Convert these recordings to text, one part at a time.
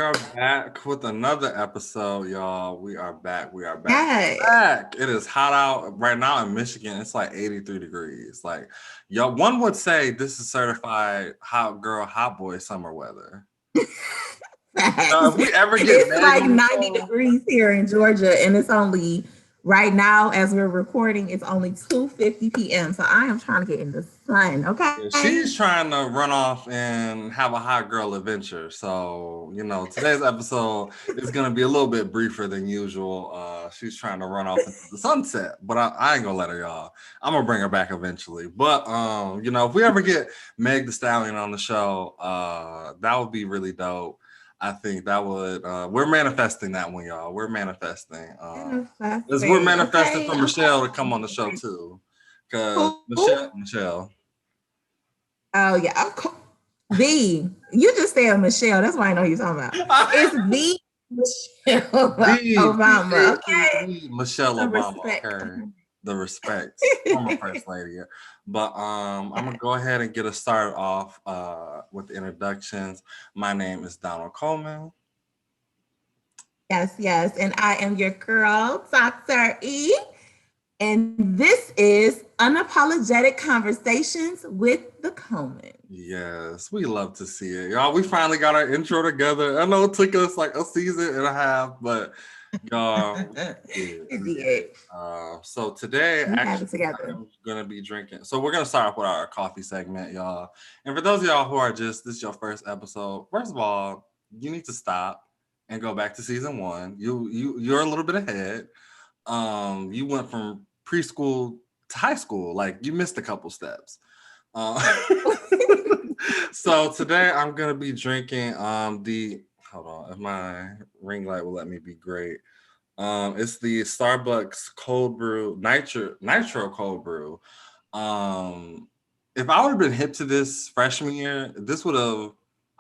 are back with another episode, y'all. We are back. Hey. Back. It is hot out right now in Michigan. It's like 83 degrees. Like, y'all, one would say this is certified hot girl, hot boy summer weather. If we ever get It's Meg like on the 90 show, degrees here in Georgia, and it's only right now as we're recording, it's only 2:50 p.m. So I am trying to get in the sun, okay? she's trying to run off and have a hot girl adventure. So, today's episode is going to be a little bit briefer than usual. She's trying to run off into the sunset, but I ain't going to let her, y'all. I'm going to bring her back eventually. But, if we ever get Meg the Stallion on the show, that would be really dope. I think that would, we're manifesting that one, y'all. We're manifesting. We're manifesting for Michelle to come on the show too. Because Michelle. Oh yeah, of course. You just said Michelle. That's why I know who you're talking about. It's the Michelle Obama. Okay, Michelle Obama. Okay, the respect, former first lady. But I'm gonna go ahead and get us started off with the introductions. My name is Donald Coleman. Yes, and I am your girl, Dr. E. And this is Unapologetic Conversations with the Coleman. Yes, we love to see it. Y'all, we finally got our intro together. I know it took us like a season and a half, but y'all, it did. So today, actually, I'm going to be drinking. So we're going to start off with our coffee segment, y'all. And for those of y'all who are this is your first episode, first of all, you need to stop and go back to season 1. You're a little bit ahead. You went from preschool to high school. Like, you missed a couple steps. So today I'm gonna be drinking hold on, if my ring light will let me be great. It's the Starbucks cold brew nitro cold brew. If I would have been hip to this freshman year,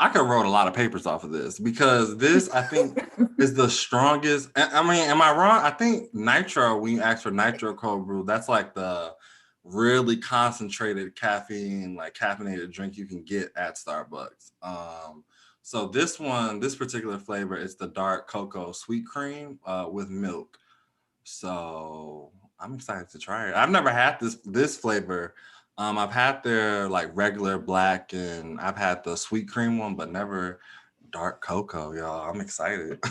I could have wrote a lot of papers off of this, because this, I think, is the strongest. I mean, am I wrong? I think nitro, when you ask for nitro cold brew, that's like the really concentrated caffeine, like caffeinated drink you can get at Starbucks. So this particular flavor is the dark cocoa sweet cream with milk. So I'm excited to try it. I've never had this flavor. I've had their like regular black, and I've had the sweet cream one, but never dark cocoa, y'all. I'm excited.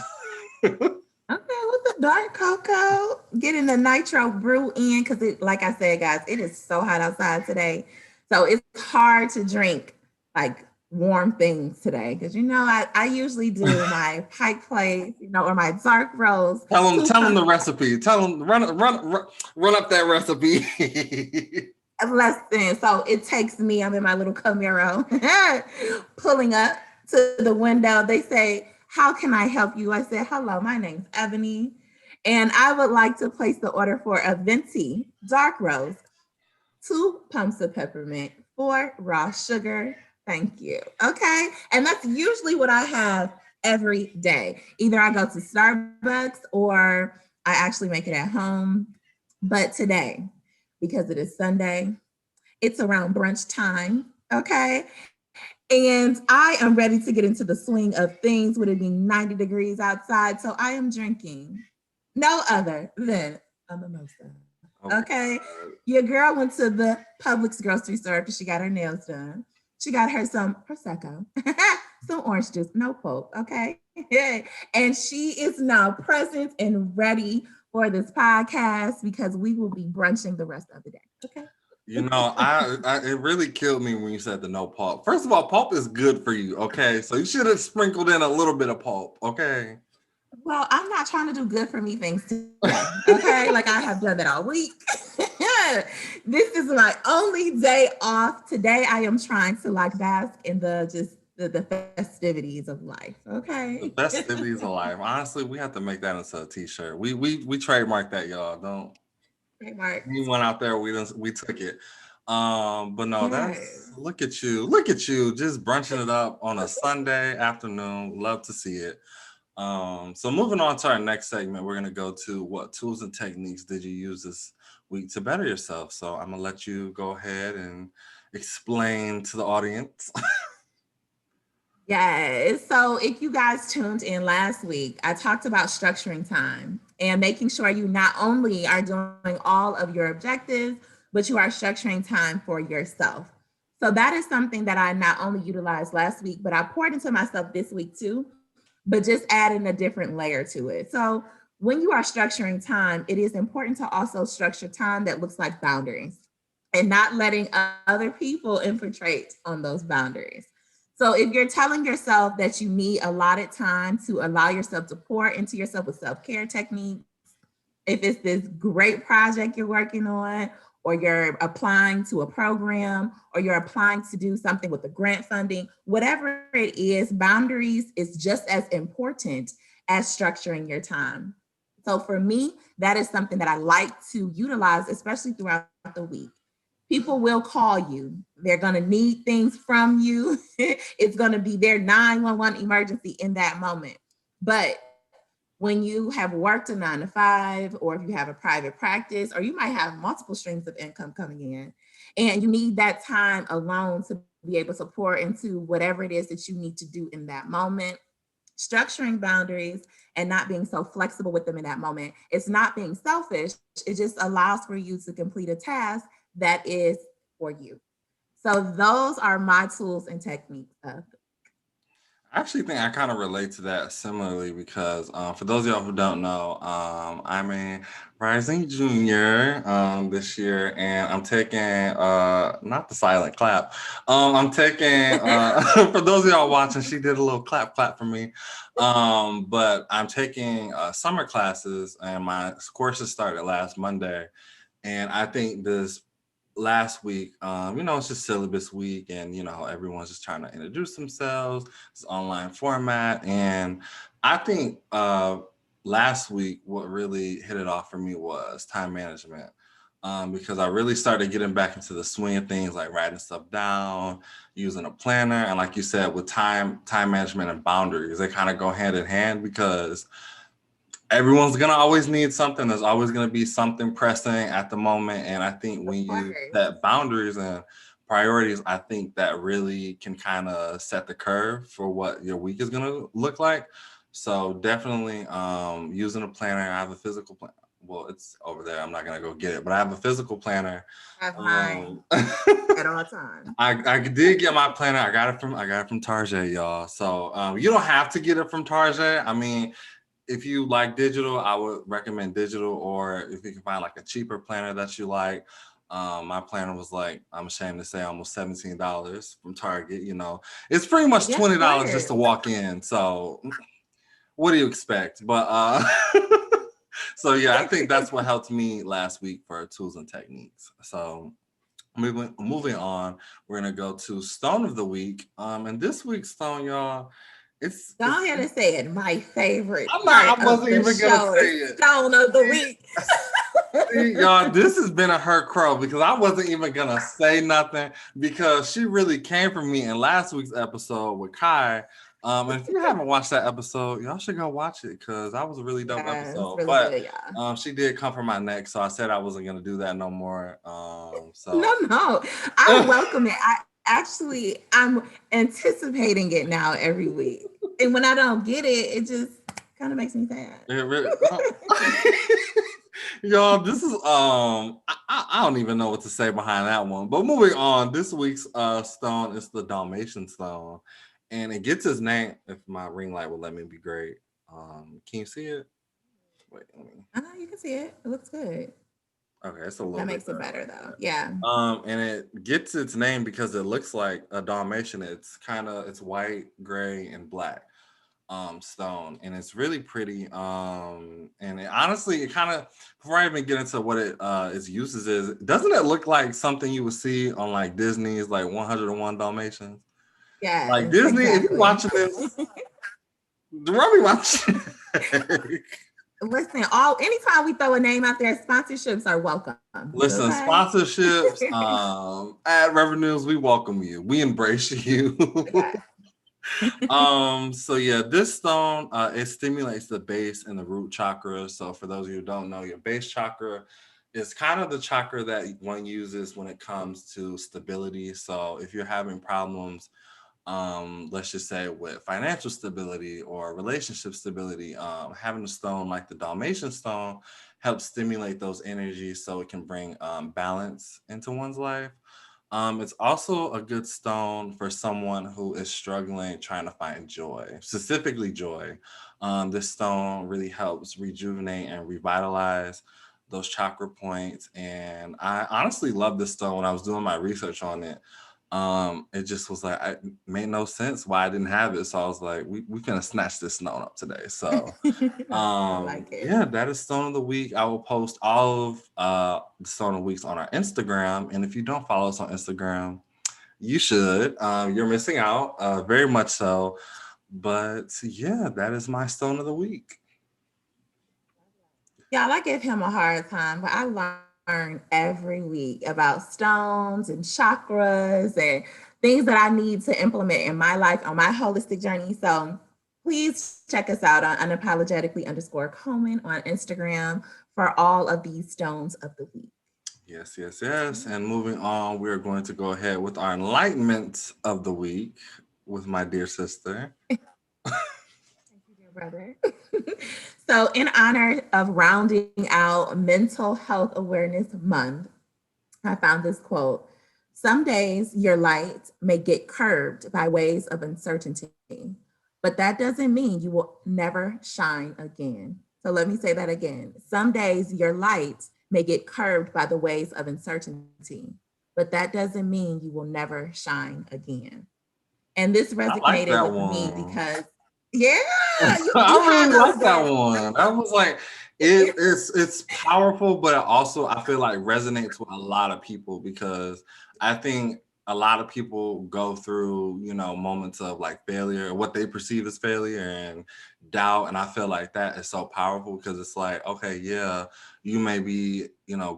Okay, with the dark cocoa, getting the nitro brew in, because like I said, guys, it is so hot outside today. So it's hard to drink like warm things today, because I usually do my pike place, or my dark roast. Tell them the recipe. Tell them run up that recipe. Less than. So it takes me, I'm in my little Camaro, pulling up to the window. They say, "How can I help you?" I said, "Hello, my name's Ebony, and I would like to place the order for a venti dark roast, 2 pumps of peppermint, 4 raw sugar. Thank you." Okay. And that's usually what I have every day. Either I go to Starbucks or I actually make it at home. But today, because it is Sunday, it's around brunch time. Okay. And I am ready to get into the swing of things with it being 90 degrees outside. So I am drinking no other than a mimosa. Okay. Your girl went to the Publix grocery store because she got her nails done. She got her some Prosecco, some orange juice, no pulp. Okay. And she is now present and ready for this podcast, because we will be brunching the rest of the day. Okay. It really killed me when you said the no pulp. First of all, pulp is good for you, okay? So you should have sprinkled in a little bit of pulp, okay? Well, I'm not trying to do good for me things today, okay? Like, I have done that all week. This is my only day off. Today, I am trying to bask in the festivities of life, okay? The festivities of life. Honestly, we have to make that into a t-shirt. We trademark that, y'all. Don't. Anyone out there, we took it. But no, that's look at you, just brunching it up on a Sunday afternoon. Love to see it. So moving on to our next segment, we're gonna go to what tools and techniques did you use this week to better yourself. So I'm gonna let you go ahead and explain to the audience. Yes. So if you guys tuned in last week, I talked about structuring time and making sure you not only are doing all of your objectives, but you are structuring time for yourself. So that is something that I not only utilized last week, but I poured into myself this week too, but just adding a different layer to it. So when you are structuring time, it is important to also structure time that looks like boundaries and not letting other people infiltrate on those boundaries. So if you're telling yourself that you need allotted time to allow yourself to pour into yourself with self-care techniques, if it's this great project you're working on, or you're applying to a program, or you're applying to do something with the grant funding, whatever it is, boundaries is just as important as structuring your time. So for me, that is something that I like to utilize, especially throughout the week. People will call you. They're going to need things from you. It's going to be their 911 emergency in that moment. But when you have worked a 9 to 5, or if you have a private practice, or you might have multiple streams of income coming in, and you need that time alone to be able to pour into whatever it is that you need to do in that moment, structuring boundaries and not being so flexible with them in that moment, it's not being selfish. It just allows for you to complete a task that is for you. So those are my tools and techniques. I actually think I kind of relate to that similarly because for those of y'all who don't know, I'm a rising junior this year, and I'm taking not the silent clap. I'm taking for those of y'all watching, she did a little clap for me. But I'm taking summer classes, and my courses started last Monday, and I think this last week, it's just syllabus week, and everyone's just trying to introduce themselves, this online format. And I think last week what really hit it off for me was time management. Because I really started getting back into the swing of things, like writing stuff down, using a planner, and like you said, with time management and boundaries, they kind of go hand in hand because everyone's gonna always need something. There's always gonna be something pressing at the moment. And I think when you set boundaries and priorities, I think that really can kind of set the curve for what your week is gonna look like. So definitely using a planner. I have a physical plan. Well, it's over there. I'm not gonna go get it, but I have a physical planner. I have mine at all times. I did get my planner. I got it from Target, y'all. So you don't have to get it from Target. I mean, if you like digital, I would recommend digital, or if you can find like a cheaper planner that you like. My planner was like, I'm ashamed to say, almost $17 from Target. It's pretty much $20 just to walk in. So what do you expect? But so yeah, I think that's what helped me last week for tools and techniques. So moving on, we're gonna go to Stone of the Week. And this week's Stone, y'all, Go ahead and say it. My favorite I part wasn't of the even gonna show say is it. Stone of the Week. See, y'all, this has been a hurt crow because I wasn't even gonna say nothing because she really came for me in last week's episode with Kai. And if you haven't watched that episode, y'all should go watch it because that was a really dope episode. Really But good, yeah. she did come for my neck, so I said I wasn't gonna do that no more. No, I welcome it. I'm anticipating it now every week. And when I don't get it, it just kind of makes me sad. Y'all, this is I don't even know what to say behind that one. But moving on, this week's stone is the Dalmatian stone, and it gets its name. If my ring light will let me be great, can you see it? Wait, You can see it. It looks good. Okay, it's a little. That makes it better though. Yeah. And it gets its name because it looks like a Dalmatian. It's white, gray, and black. Stone, and it's really pretty. And honestly, it kind of, before I even get into what its uses is, doesn't it look like something you would see on like Disney's like 101 Dalmatians? Yeah, Like Disney, exactly. If you're watching this, run me my shit. Listen, anytime we throw a name out there, sponsorships are welcome. Listen, okay? Sponsorships, ad revenues, we welcome you. We embrace you. Okay. So yeah, this stone it stimulates the base and the root chakra. So for those of you who don't know, your base chakra is kind of the chakra that one uses when it comes to stability. So if you're having problems let's just say with financial stability or relationship stability, having a stone like the Dalmatian stone helps stimulate those energies so it can bring balance into one's life. It's also a good stone for someone who is struggling trying to find joy, specifically joy. This stone really helps rejuvenate and revitalize those chakra points. And I honestly love this stone. When I was doing my research on it, it just was like, it made no sense why I didn't have it. So I was like, we can snatch this stone up today. So I like it. yeah, that is Stone of the Week. I will post all of the Stone of the Weeks on our Instagram. And if you don't follow us on Instagram, you should. You're missing out, very much so. But yeah, that is my Stone of the Week. Y'all, I give him a hard time, but I learn every week about stones and chakras and things that I need to implement in my life on my holistic journey. So please check us out on unapologetically_Coleman on Instagram for all of these stones of the week. Yes, yes, yes. And moving on, we're going to go ahead with our enlightenment of the week with my dear sister. Thank you, dear brother. So, in honor of rounding out Mental Health Awareness Month, I found this quote. Some days your light may get curbed by waves of uncertainty, but that doesn't mean you will never shine again. So let me say that again. Some days your light may get curbed by the waves of uncertainty, but that doesn't mean you will never shine again. And this I like resonated that with me one. because, yeah, you I have really those like that days. one. I was like, it's powerful, but it also I feel like resonates with a lot of people because I think a lot of people go through, moments of like failure, what they perceive as failure and doubt. And I feel like that is so powerful because it's like, okay, yeah, you may be,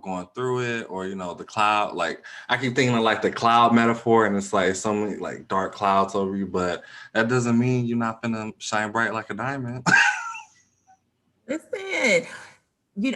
going through it or, the cloud, like I keep thinking of like the cloud metaphor and it's like so many like dark clouds over you, but that doesn't mean you're not gonna shine bright like a diamond. Listen,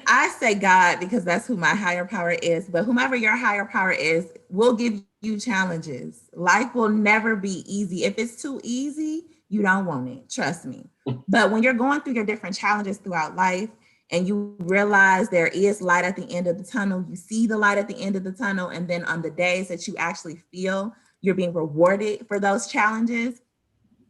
I say God because that's who my higher power is, but whomever your higher power is will give you challenges. Life will never be easy. If it's too easy, you don't want it. Trust me. But when you're going through your different challenges throughout life and you realize there is light at the end of the tunnel, you see the light at the end of the tunnel. And then on the days that you actually feel you're being rewarded for those challenges,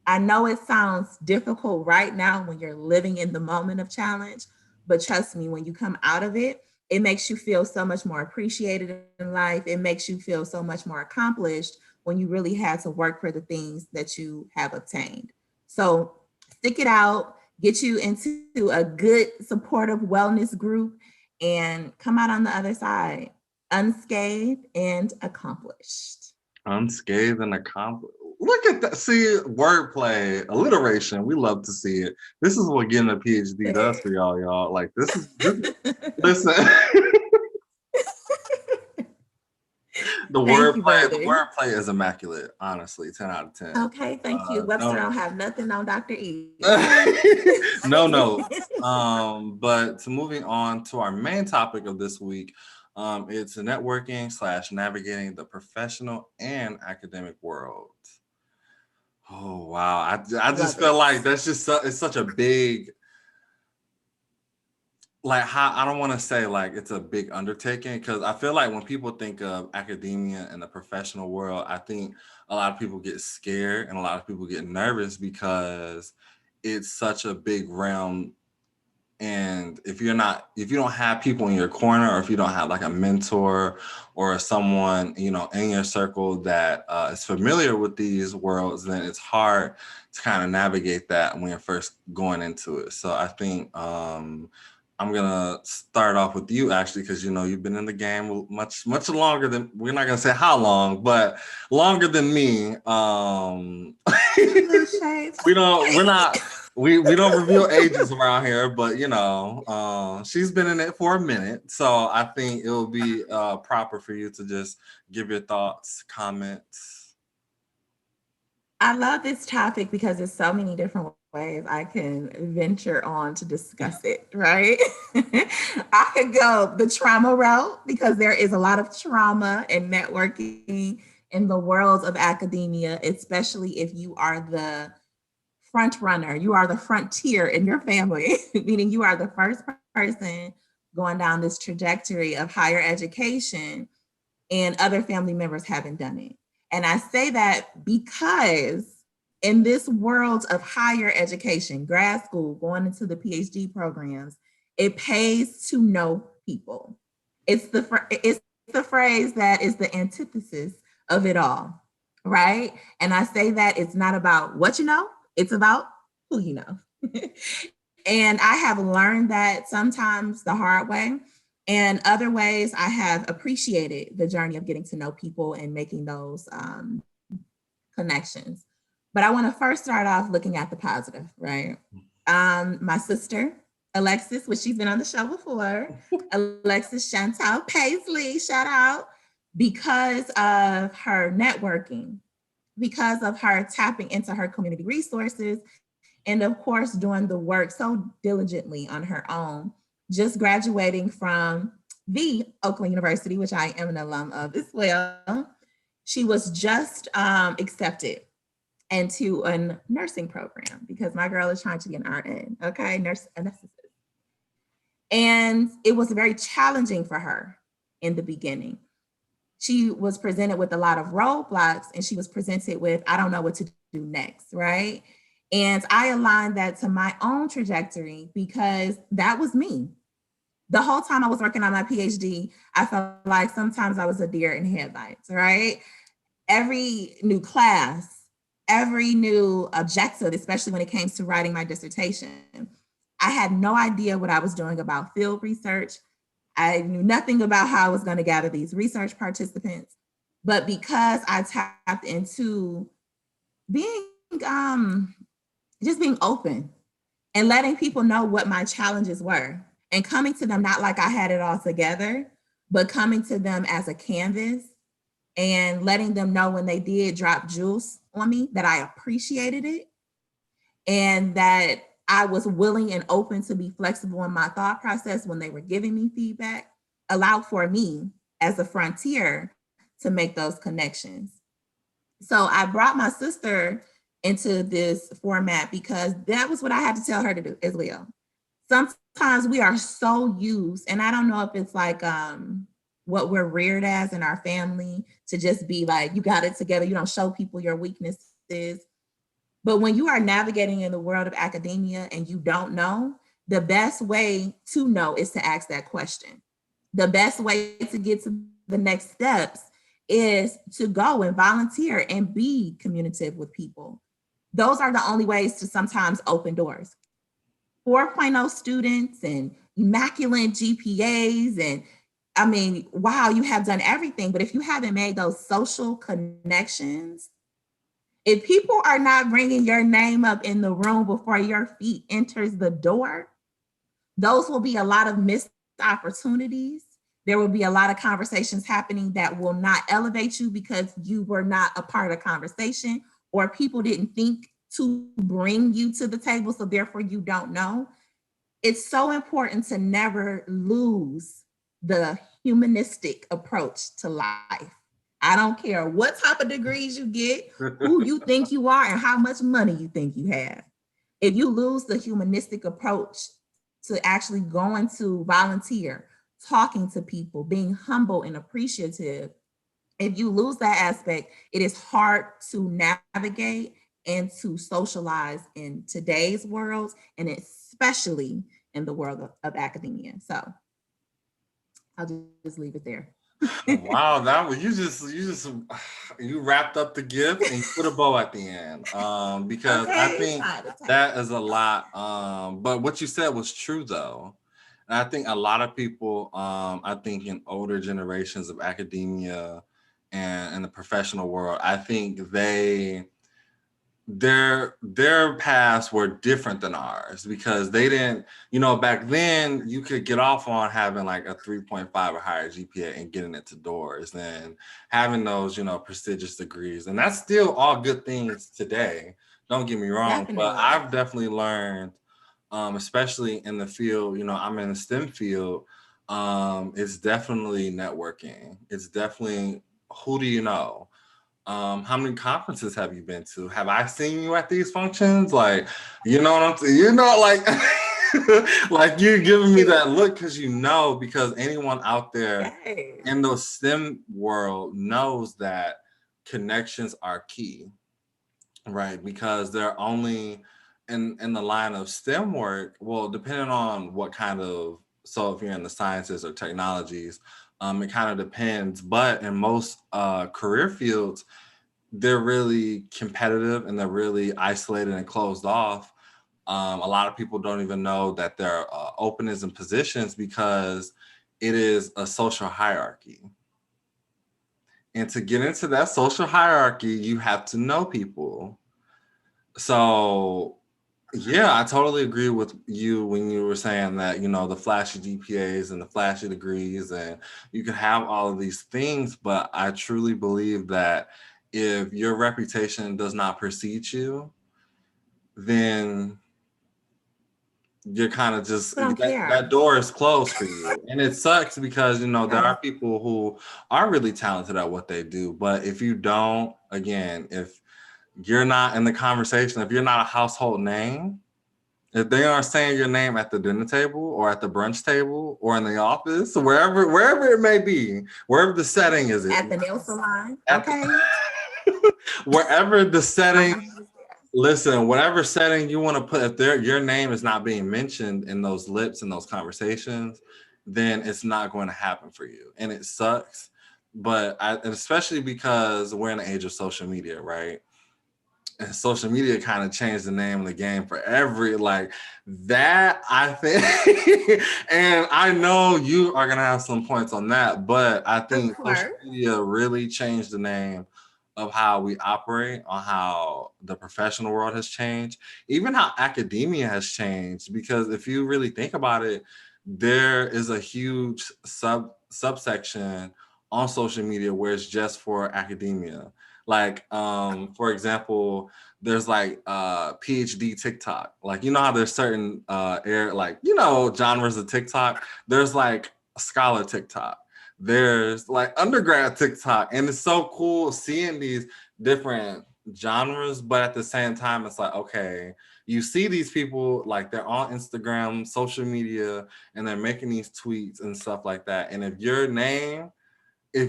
I know it sounds difficult right now when you're living in the moment of challenge, but trust me, when you come out of it, it makes you feel so much more appreciated in life. It makes you feel so much more accomplished when you really had to work for the things that you have obtained. So stick it out, get you into a good supportive wellness group, and come out on the other side unscathed and accomplished. Unscathed and accomplished. Look at that. See, wordplay, alliteration. We love to see it. This is what getting a PhD does for y'all. Like listen. The Thank you, the brother. wordplay is immaculate, honestly. 10 out of 10. Okay, thank you. Webster No, don't have nothing on Dr. E. Okay. no notes. But to moving on to our main topic of this week, it's networking / navigating the professional and academic world. Oh wow! I just Love feel it. like that's just it's such a big, like, how I don't want to say like it's a big undertaking because I feel like when people think of academia and the professional world, I think a lot of people get scared and a lot of people get nervous because it's such a big realm. And if you don't have people in your corner, or if you don't have like a mentor or someone, in your circle that is familiar with these worlds, then it's hard to kind of navigate that when you're first going into it. So I think I'm gonna start off with you actually, because you've been in the game much longer than, we're not gonna say how long, but longer than me. We don't reveal ages around here, but she's been in it for a minute, so I think it will be proper for you to just give your thoughts, comments. I love this topic because there's so many different ways I can venture on to discuss it, right? I could go the trauma route because there is a lot of trauma and networking in the world of academia, especially if you are the front runner, you are the frontier in your family, meaning you are the first person going down this trajectory of higher education and other family members haven't done it. And I say that because in this world of higher education, grad school, going into the PhD programs, it pays to know people. It's the phrase that is the antithesis of it all, right? And I say that it's not about what you know, it's about who you know. And I have learned that sometimes the hard way. And other ways, I have appreciated the journey of getting to know people and making those connections. But I want to first start off looking at the positive, right? My sister, Alexis, which she's been on the show before, Alexis Chantal Paisley, shout out, because of her networking, because of her tapping into her community resources, and of course, doing the work so diligently on her own, just graduating from the Oakland University, which I am an alum of as well. She was just accepted into a nursing program because my girl is trying to be an RN, okay, nurse anesthetist. And it was very challenging for her in the beginning. She was presented with a lot of roadblocks and she was presented with, I don't know what to do next, right? And I aligned that to my own trajectory because that was me. The whole time I was working on my PhD, I felt like sometimes I was a deer in headlights, right? Every new class, every new objective, especially when it came to writing my dissertation, I had no idea what I was doing about field research. I knew nothing about how I was going to gather these research participants. But because I tapped into being just being open and letting people know what my challenges were and coming to them not like I had it all together, but coming to them as a canvas and letting them know when they did drop jewels on me that I appreciated it and that I was willing and open to be flexible in my thought process when they were giving me feedback, allowed for me as a frontier to make those connections. So I brought my sister into this format because that was what I had to tell her to do as well. Sometimes we are so used, and I don't know if it's like what we're reared as in our family to just be like, you got it together, you don't show people your weaknesses. But when you are navigating in the world of academia and you don't know, the best way to know is to ask that question. The best way to get to the next steps is to go and volunteer and be communicative with people. Those are the only ways to sometimes open doors. 4.0 students and immaculate GPAs and I mean, wow, you have done everything. But if you haven't made those social connections, if people are not bringing your name up in the room before your feet enters the door, those will be a lot of missed opportunities. There will be a lot of conversations happening that will not elevate you because you were not a part of the conversation or people didn't think to bring you to the table, so therefore you don't know. It's so important to never lose the humanistic approach to life. I don't care what type of degrees you get, who you think you are, and how much money you think you have. If you lose the humanistic approach to actually going to volunteer, talking to people, being humble and appreciative, if you lose that aspect, it is hard to navigate and to socialize in today's world, and especially in the world of academia. So I'll just leave it there. Wow, that was you wrapped up the gift and you put a bow at the end. Because I think that is a lot. But what you said was true though. And I think a lot of people, I think in older generations of academia and in the professional world, I think their paths were different than ours because they didn't, back then you could get off on having like a 3.5 or higher GPA and getting into doors and having those, prestigious degrees. And that's still all good things today. Don't get me wrong, but I've definitely learned, especially in the field, I'm in the STEM field. It's definitely networking. It's definitely who do you know? How many conferences have you been to? Have I seen you at these functions? Like, you know what I'm saying? You know, like, like you're giving me that look because anyone out there in the STEM world knows that connections are key, right? Because they're only in the line of STEM work. Well, depending on what kind of, so if you're in the sciences or technologies, it kind of depends. But in most career fields, they're really competitive and they're really isolated and closed off. A lot of people don't even know that there are openings and positions because it is a social hierarchy. And to get into that social hierarchy, you have to know people. So yeah, I totally agree with you when you were saying that, the flashy GPAs and the flashy degrees, and you can have all of these things, but I truly believe that if your reputation does not precede you, then you're kind of just, that door is closed for you. And it sucks because, there are people who are really talented at what they do. But if you don't, again, if you're not in the conversation, if you're not a household name, if they aren't saying your name at the dinner table or at the brunch table or in the office, wherever it may be, wherever the setting is, at the nail salon, wherever the setting, listen, whatever setting you want to put, if your name is not being mentioned in those lips and those conversations, then it's not going to happen for you, and it sucks. But especially because we're in the age of social media, right? And social media kind of changed the name of the game for that, I think. And I know you are going to have some points on that, but I think social media really changed the name of how we operate, on how the professional world has changed, even how academia has changed. Because if you really think about it, there is a huge subsection on social media where it's just for academia. Like, for example, there's PhD TikTok. Like, how there's certain genres of TikTok. There's scholar TikTok. There's undergrad TikTok. And it's so cool seeing these different genres, but at the same time, it's okay, you see these people, they're on Instagram, social media, and they're making these tweets and stuff like that. And if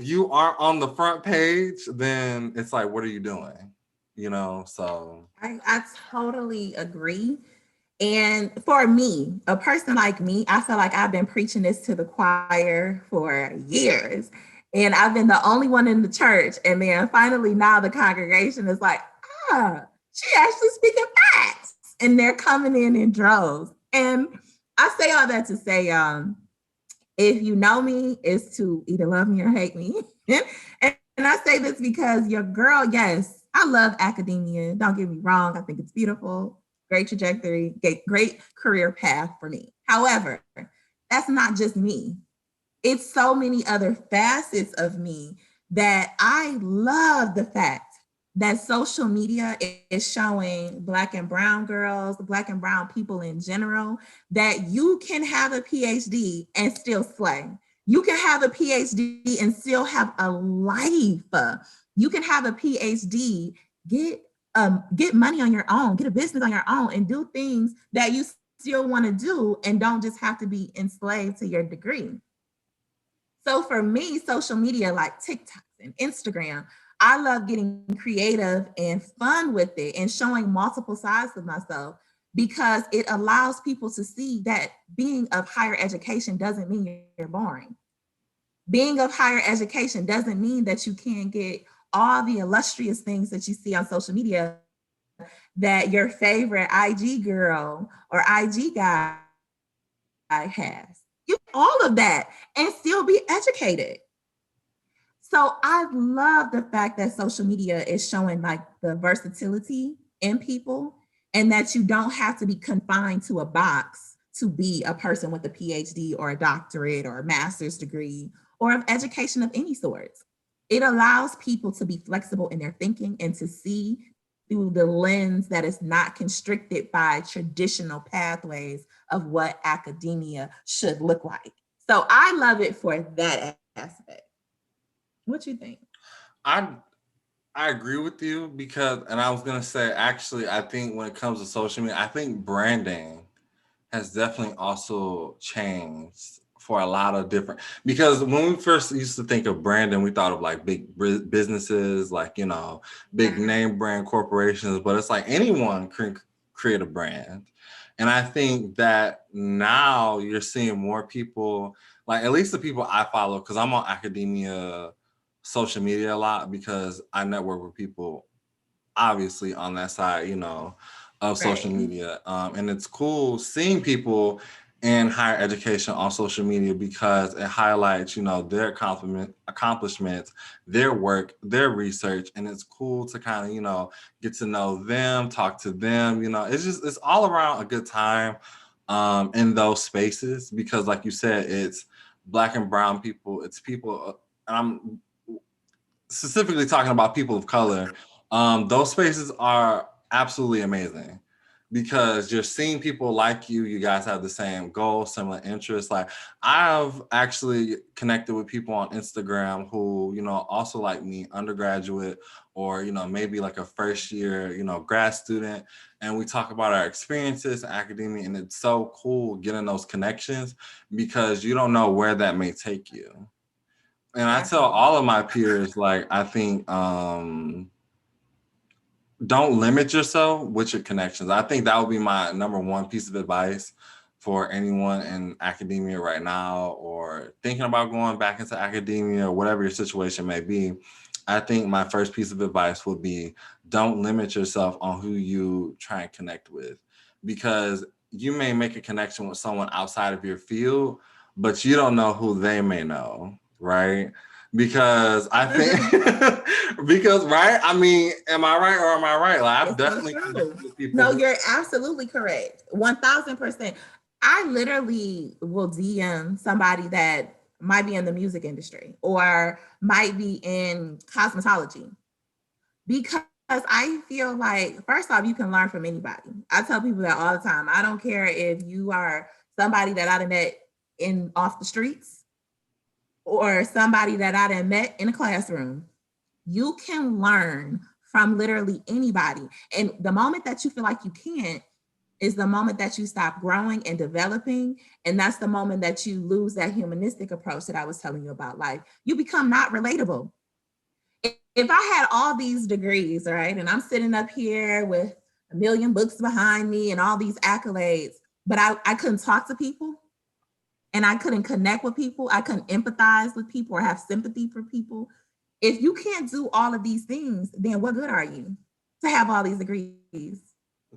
you aren't on the front page, then it's what are you doing? So I totally agree. And for me, a person like me, I feel like I've been preaching this to the choir for years. And I've been the only one in the church. And then finally now the congregation is she actually speaking facts. And they're coming in droves. And I say all that to say, if you know me, it's to either love me or hate me. And I say this because your girl, yes, I love academia. Don't get me wrong. I think it's beautiful, great trajectory, great career path for me. However, that's not just me. It's so many other facets of me that I love the fact that social media is showing Black and brown girls, Black and brown people in general, that you can have a PhD and still slay. You can have a PhD and still have a life. You can have a PhD, get money on your own, get a business on your own, and do things that you still want to do and don't just have to be enslaved to your degree. So for me, social media like TikTok and Instagram, I love getting creative and fun with it and showing multiple sides of myself because it allows people to see that being of higher education doesn't mean you're boring. Being of higher education doesn't mean that you can't get all the illustrious things that you see on social media that your favorite IG girl or IG guy has. You all of that and still be educated. So I love the fact that social media is showing the versatility in people and that you don't have to be confined to a box to be a person with a PhD or a doctorate or a master's degree or of education of any sort. It allows people to be flexible in their thinking and to see through the lens that is not constricted by traditional pathways of what academia should look like. So I love it for that aspect. What you think? I agree with you because, and I was gonna say, actually, I think when it comes to social media, I think branding has definitely also changed for a lot of different, because when we first used to think of branding, we thought of like big businesses, like, you know, big name brand corporations, but it's like anyone can create a brand. And I think that now you're seeing more people, like at least the people I follow, because I'm on academia social media a lot because I network with people obviously on that side, you know, of social Right. media. And it's cool seeing people in higher education on social media because it highlights, you know, their accomplishments, their work, their research. And it's cool to kind of, you know, get to know them, talk to them, you know, it's all around a good time in those spaces because like you said, it's Black and brown people, it's people, and I'm specifically talking about people of color, those spaces are absolutely amazing because you're seeing people like you guys have the same goals, similar interests. Like I've actually connected with people on Instagram who, you know, also like me, undergraduate or, you know, maybe like a first year, you know, grad student. And we talk about our experiences in academia. And it's so cool getting those connections because you don't know where that may take you. And I tell Absolutely. all of my peers, like, I think don't limit yourself with your connections. I think that would be my number one piece of advice for anyone in academia right now or thinking about going back into academia or whatever your situation may be. I think my first piece of advice would be don't limit yourself on who you try and connect with because you may make a connection with someone outside of your field, but you don't know who they may know, right? Because I think because right, I mean, am I right or am I right? Like I've It's so definitely true. connected with people No, who you're absolutely correct. 1000%. I literally will DM somebody that might be in the music industry or might be in cosmetology because I feel like, first off, you can learn from anybody. I tell people that all the time. I don't care if you are somebody that I met in off the streets or somebody that I met in a classroom. You can learn from literally anybody. And the moment that you feel like you can't is the moment that you stop growing and developing. And that's the moment that you lose that humanistic approach that I was telling you about life. You become not relatable. If I had all these degrees, right, and I'm sitting up here with a million books behind me and all these accolades, but I couldn't talk to people and I couldn't connect with people, I couldn't empathize with people or have sympathy for people. If you can't do all of these things, then what good are you to have all these degrees?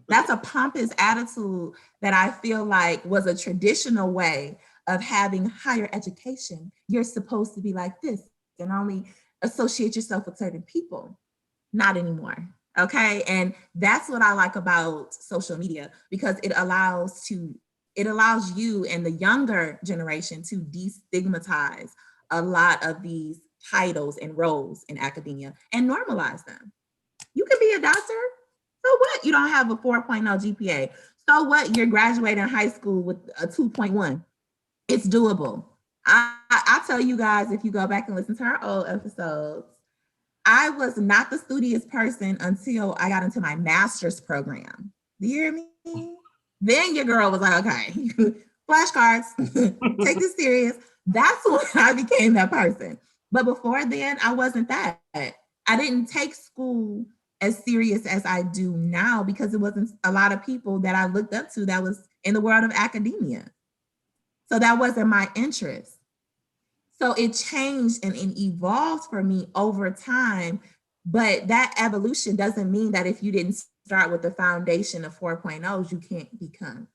That's a pompous attitude that I feel like was a traditional way of having higher education. You're supposed to be like this and only associate yourself with certain people. Not anymore. Okay. And that's what I like about social media because it allows you and the younger generation to destigmatize a lot of these titles and roles in academia and normalize them. You can be a doctor. So what? You don't have a 4.0 GPA. So what? You're graduating high school with a 2.1. It's doable. I tell you guys, if you go back and listen to our old episodes, I was not the studious person until I got into my master's program. Do you hear me? Then your girl was like, okay, flashcards, take this serious. That's when I became that person. But before then, I wasn't that. I didn't take school as serious as I do now because it wasn't a lot of people that I looked up to that was in the world of academia. So that wasn't my interest. So it changed and it evolved for me over time. But that evolution doesn't mean that if you didn't start with the foundation of 4.0s, you can't become.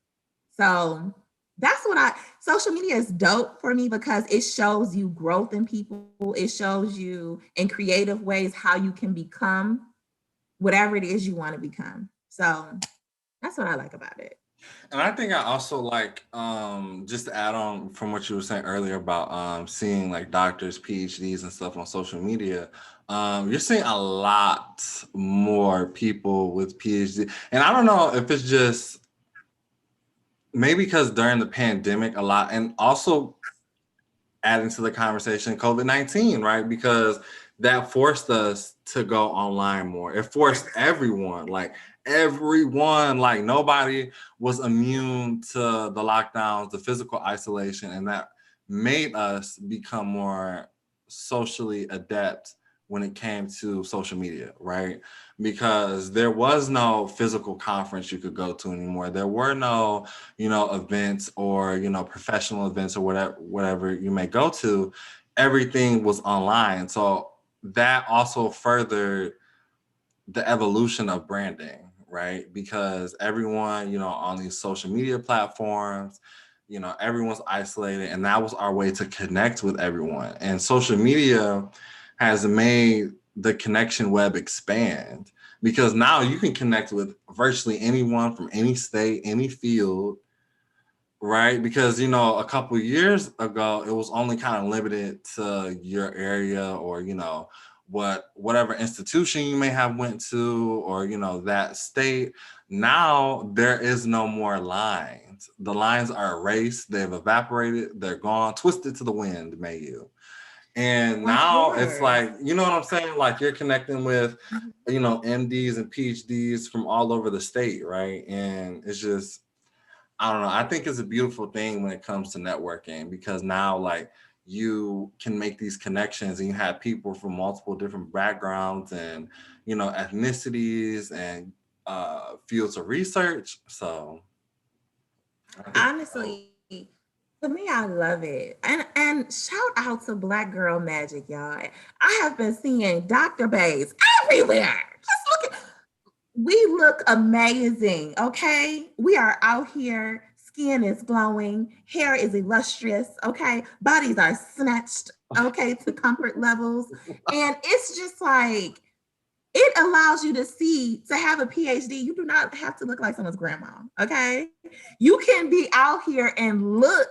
So that's what social media is dope for me because it shows you growth in people. It shows you in creative ways how you can become whatever it is you want to become. So that's what I like about it. and I think I also like just to add on from what you were saying earlier about seeing like doctors, PhDs and stuff on social media. You're seeing a lot more people with PhD. And I don't know if it's just maybe because during the pandemic a lot and also adding to the conversation COVID-19, right? Because that forced us to go online more. It forced everyone, like nobody was immune to the lockdowns, the physical isolation, and that made us become more socially adept when it came to social media, right? Because there was no physical conference you could go to anymore. There were no, events or, professional events or whatever you may go to. Everything was online. So that also furthered the evolution of branding, right? Because everyone, on these social media platforms, everyone's isolated, and that was our way to connect with everyone. And social media has made the connection web expand, because now you can connect with virtually anyone from any state, any field, right? Because a couple of years ago, it was only kind of limited to your area, or whatever institution you may have went to, or that state. Now there is no more lines. The lines are erased, they've evaporated, they're gone, twisted to the wind, may you. And now it's like, you know what I'm saying? Like, you're connecting with, MDs and PhDs from all over the state, right? And it's just, I don't know. I think it's a beautiful thing when it comes to networking, because now, like, you can make these connections, and you have people from multiple different backgrounds and, ethnicities and fields of research. So Honestly, to me, I love it. And shout out to Black Girl Magic, y'all. I have been seeing Dr. Bays everywhere. Just look at, we look amazing, okay? We are out here. Skin is glowing, hair is illustrious, okay? Bodies are snatched, okay, to comfort levels. And it's just like, it allows you to see, to have a PhD, you do not have to look like someone's grandma, okay? You can be out here and look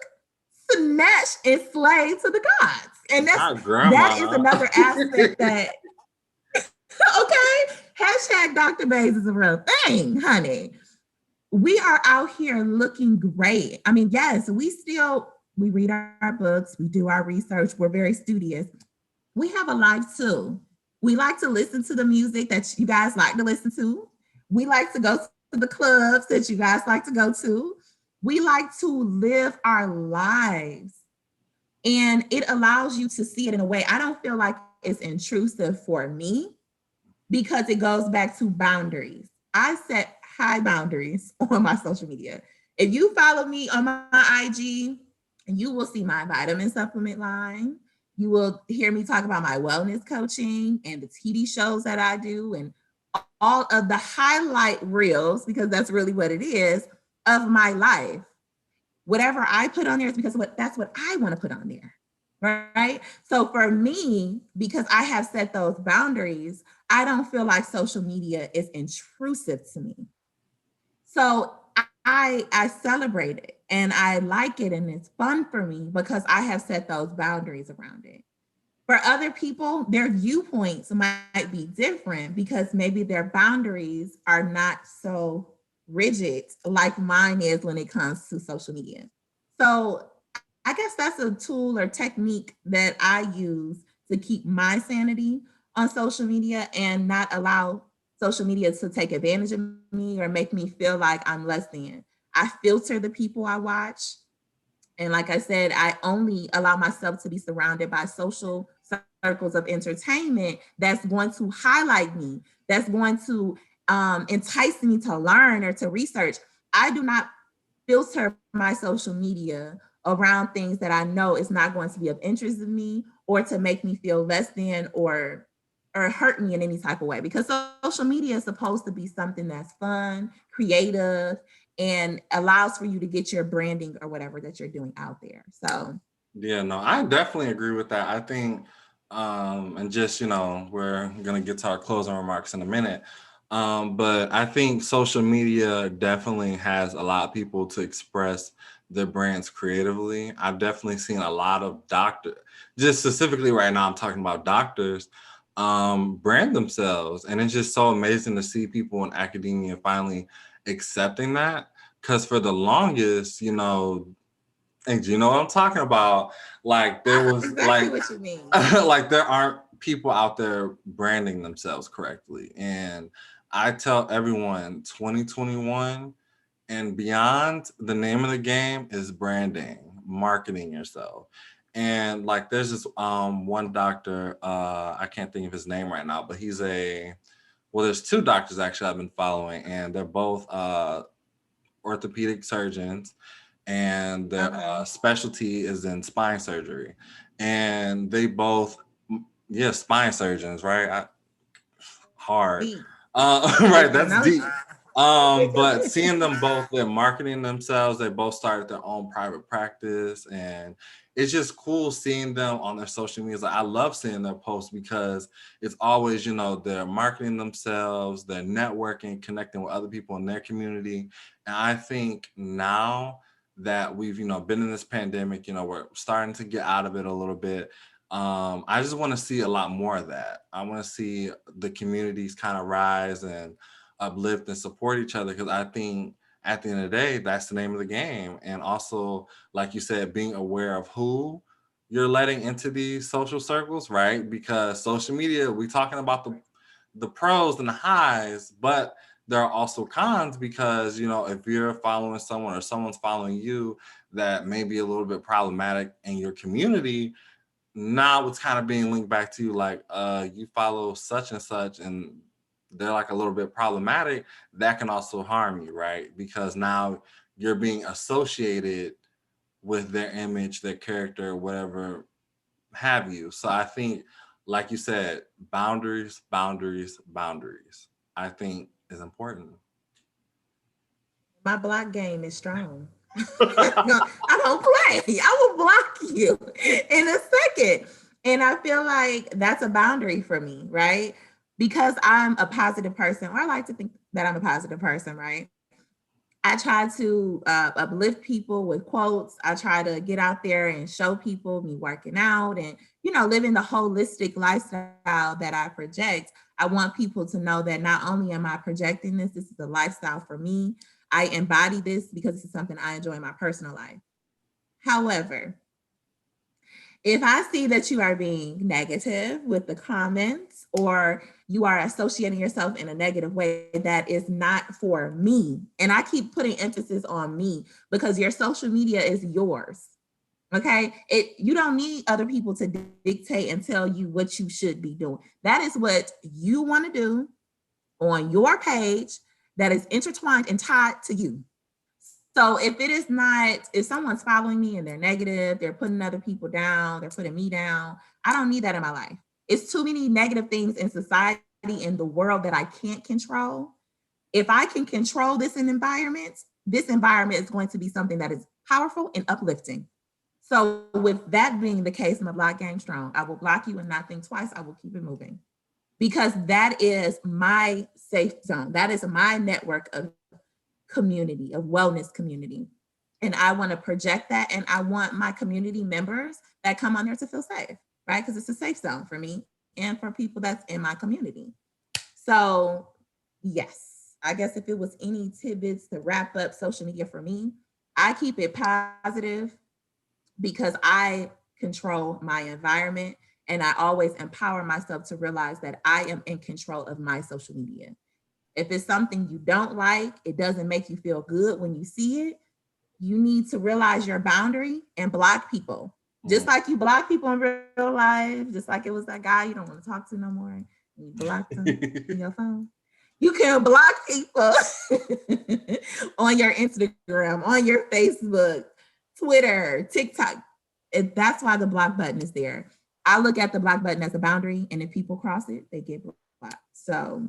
snatched and slave to the gods. And that is another aspect that, okay, hashtag Dr. Bays is a real thing, honey. We are out here looking great. I mean, yes, we read our books, we do our research, we're very studious. We have a life too. We like to listen to the music that you guys like to listen to. We like to go to the clubs that you guys like to go to. We like to live our lives. And it allows you to see it in a way. I don't feel like it's intrusive for me, because it goes back to boundaries. I set high boundaries on my social media. If you follow me on my IG, you will see my vitamin supplement line. You will hear me talk about my wellness coaching and the TV shows that I do, and all of the highlight reels, because that's really what it is, of my life. Whatever I put on there is because that's what I want to put on there, right? So for me, because I have set those boundaries, I don't feel like social media is intrusive to me. So I celebrate it and I like it, and it's fun for me because I have set those boundaries around it. For other people, their viewpoints might be different because maybe their boundaries are not so rigid like mine is when it comes to social media. So I guess that's a tool or technique that I use to keep my sanity on social media and not allow social media to take advantage of me or make me feel like I'm less than. I filter the people I watch. And like I said, I only allow myself to be surrounded by social circles of entertainment that's going to highlight me, that's going to entice me to learn or to research. I do not filter my social media around things that I know is not going to be of interest to me or to make me feel less than or hurt me in any type of way, because social media is supposed to be something that's fun, creative, and allows for you to get your branding or whatever that you're doing out there. So yeah, no, I definitely agree with that. I think and just, we're gonna get to our closing remarks in a minute. But I think social media definitely has allowed people to express their brands creatively. I've definitely seen a lot of just specifically right now, I'm talking about doctors, brand themselves. And it's just so amazing to see people in academia finally accepting that. Because for the longest, and you know what I'm talking about, like there was exactly like what you mean. like there aren't people out there branding themselves correctly. And I tell everyone 2021 and beyond, the name of the game is branding, marketing yourself. And like there's this one doctor, I can't think of his name right now, but there's two doctors actually I've been following, and they're both orthopedic surgeons, and their specialty is in spine surgery. And they both, yeah, spine surgeons, right? Hard. Deep. Right, that's deep. But seeing them both, they're marketing themselves, they both started their own private practice, and it's just cool seeing them on their social media. Like, I love seeing their posts because it's always, they're marketing themselves, they're networking, connecting with other people in their community. And I think now that we've, been in this pandemic, we're starting to get out of it a little bit. I just want to see a lot more of that. I want to see the communities kind of rise and uplift and support each other, because I think at the end of the day, that's the name of the game. And also, like you said, being aware of who you're letting into these social circles, right? Because social media, we're talking about the pros and the highs, but there are also cons, because if you're following someone or someone's following you that may be a little bit problematic in your community, now it's kind of being linked back to you, like you follow such and such and they're like a little bit problematic. That can also harm you, right? Because now you're being associated with their image, their character, whatever have you. So I think, like you said, boundaries, I think is important. My block game is strong. I don't play. I will block you in a second. And I feel like that's a boundary for me, right? Because I'm a positive person, or I like to think that I'm a positive person, right? I try to uplift people with quotes. I try to get out there and show people me working out and, living the holistic lifestyle that I project. I want people to know that not only am I projecting this is a lifestyle for me. I embody this because this is something I enjoy in my personal life. However, if I see that you are being negative with the comments, or you are associating yourself in a negative way that is not for me, and I keep putting emphasis on me because your social media is yours. Okay. You don't need other people to dictate and tell you what you should be doing. That is what you want to do on your page that is intertwined and tied to you. So if someone's following me and they're negative, they're putting other people down, they're putting me down, I don't need that in my life. It's too many negative things in society, in the world, that I can't control. If I can control this environment is going to be something that is powerful and uplifting. So with that being the case, my block game strong. I will block you and not think twice. I will keep it moving, because that is my safe zone. That is my network of community, of wellness community. And I want to project that. And I want my community members that come on there to feel safe, right? Because it's a safe zone for me and for people that's in my community. So yes, I guess if it was any tidbits to wrap up social media for me, I keep it positive because I control my environment, and I always empower myself to realize that I am in control of my social media. If it's something you don't like, it doesn't make you feel good when you see it, you need to realize your boundary and block people. Just like you block people in real life, just like it was that guy you don't want to talk to no more, and you blocked them in your phone. You can block people on your Instagram, on your Facebook, Twitter, TikTok. That's why the block button is there. I look at the block button as a boundary, and if people cross it, they get blocked. So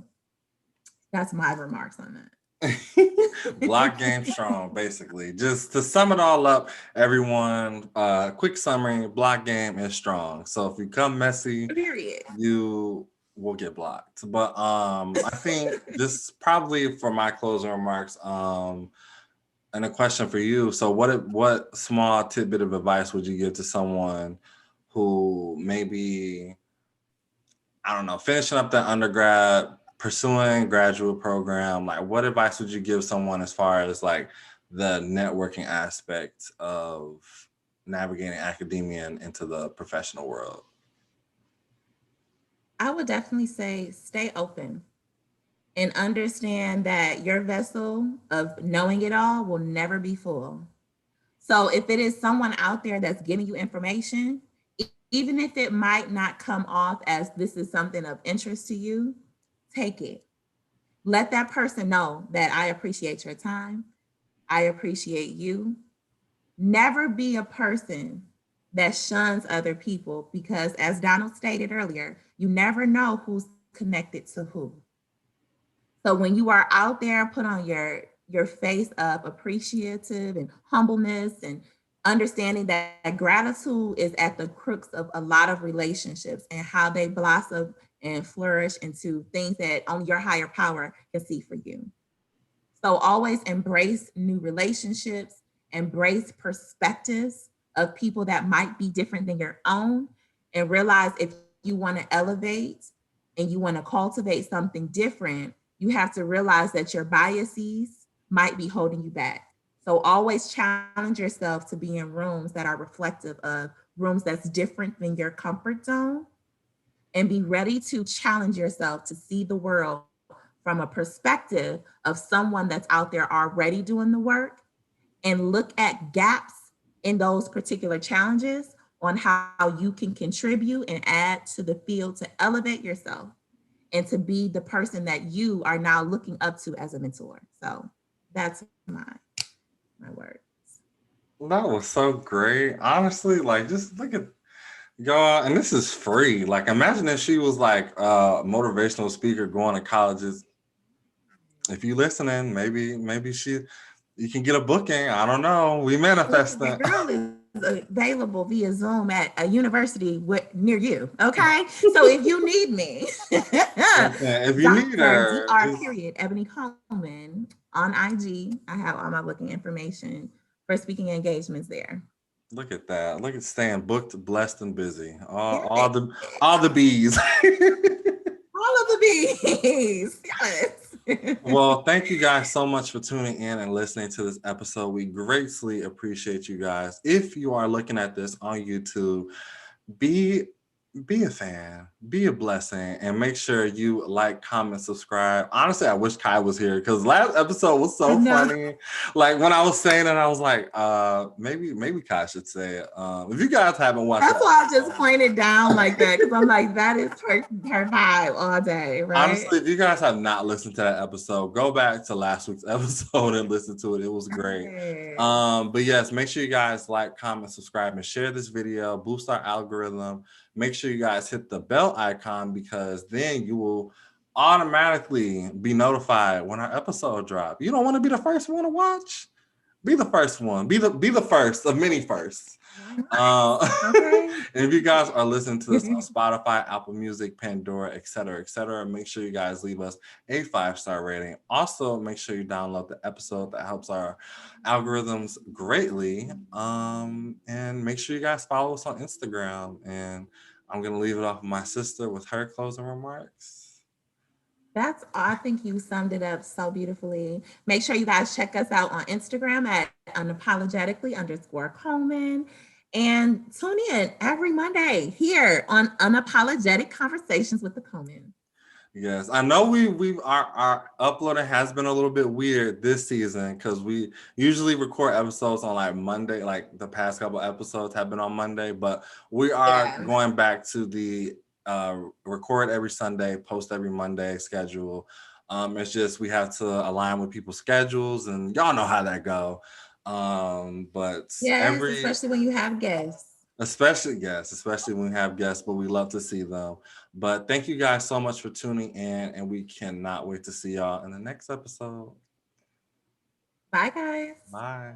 that's my remarks on that. Block game strong, basically. Just to sum it all up, everyone, quick summary, block game is strong. So if you come messy, period, you will get blocked. But I think this probably for my closing remarks, and a question for you. So what small tidbit of advice would you give to someone who maybe, I don't know, finishing up their undergrad, pursuing graduate program? Like, what advice would you give someone as far as like the networking aspect of navigating academia and into the professional world? I would definitely say stay open and understand that your vessel of knowing it all will never be full. So if it is someone out there that's giving you information, even if it might not come off as this is something of interest to you, take it. Let that person know that I appreciate your time. I appreciate you. Never be a person that shuns other people because, as Donald stated earlier, you never know who's connected to who. So when you are out there, put on your face of appreciative and humbleness and understanding that gratitude is at the crux of a lot of relationships and how they blossom and flourish into things that only your higher power can see for you. So always embrace new relationships, embrace perspectives of people that might be different than your own, and realize if you want to elevate and you want to cultivate something different, you have to realize that your biases might be holding you back. So always challenge yourself to be in rooms that are reflective of rooms that's different than your comfort zone, and be ready to challenge yourself to see the world from a perspective of someone that's out there already doing the work, and look at gaps in those particular challenges on how you can contribute and add to the field to elevate yourself and to be the person that you are now looking up to as a mentor. So that's my words. That was so great. Honestly, like just look at y'all, and this is free. Like imagine if she was like a motivational speaker going to colleges. If you listening, maybe you can get a booking. I don't know. We manifest Your that. girl is available via Zoom at a university near you. Okay. So if you need me, If you need Dr. her, Dr. just Period Ebony Coleman on IG. I have all my booking information for speaking engagements there. look at that. Look at staying booked, blessed, and busy. All, Yeah. all the bees. All of the bees. Yes. Well, thank you guys so much for tuning in and listening to this episode. We greatly appreciate you guys. If you are looking at this on YouTube, be be a fan, be a blessing, and make sure you like, comment, subscribe. Honestly, I wish Kai was here because last episode was so funny. Like when I was saying it, I was like, maybe Kai should say it. If you guys haven't watched That's why I just pointed down like that, because I'm like, that is her vibe all day, right? Honestly, if you guys have not listened to that episode, go back to last week's episode and listen to it. It was great. But yes, make sure you guys like, comment, subscribe, and share this video. Boost our algorithm. Make sure you guys hit the bell icon because then you will automatically be notified when our episode drop. You don't want to be the first one to watch? Be the first one. Be the first of many firsts. Okay. And if you guys are listening to this on Spotify, Apple Music, Pandora, etc., make sure you guys leave us a 5-star rating. Also, make sure you download the episode. That helps our algorithms greatly. And make sure you guys follow us on Instagram. And I'm gonna leave it off of my sister with her closing remarks. I think you summed it up so beautifully. Make sure you guys check us out on Instagram at unapologetically_Coleman. And tune in every Monday here on Unapologetic Conversations with the Coleman. Yes, I know our uploading has been a little bit weird this season because we usually record episodes on like Monday, like the past couple episodes have been on Monday, but we are going back to the record every Sunday, post every Monday schedule. It's just we have to align with people's schedules, and y'all know how that go. But especially when you have guests. Especially when we have guests, but we love to see them. But thank you guys so much for tuning in, and we cannot wait to see y'all in the next episode. Bye, guys. Bye.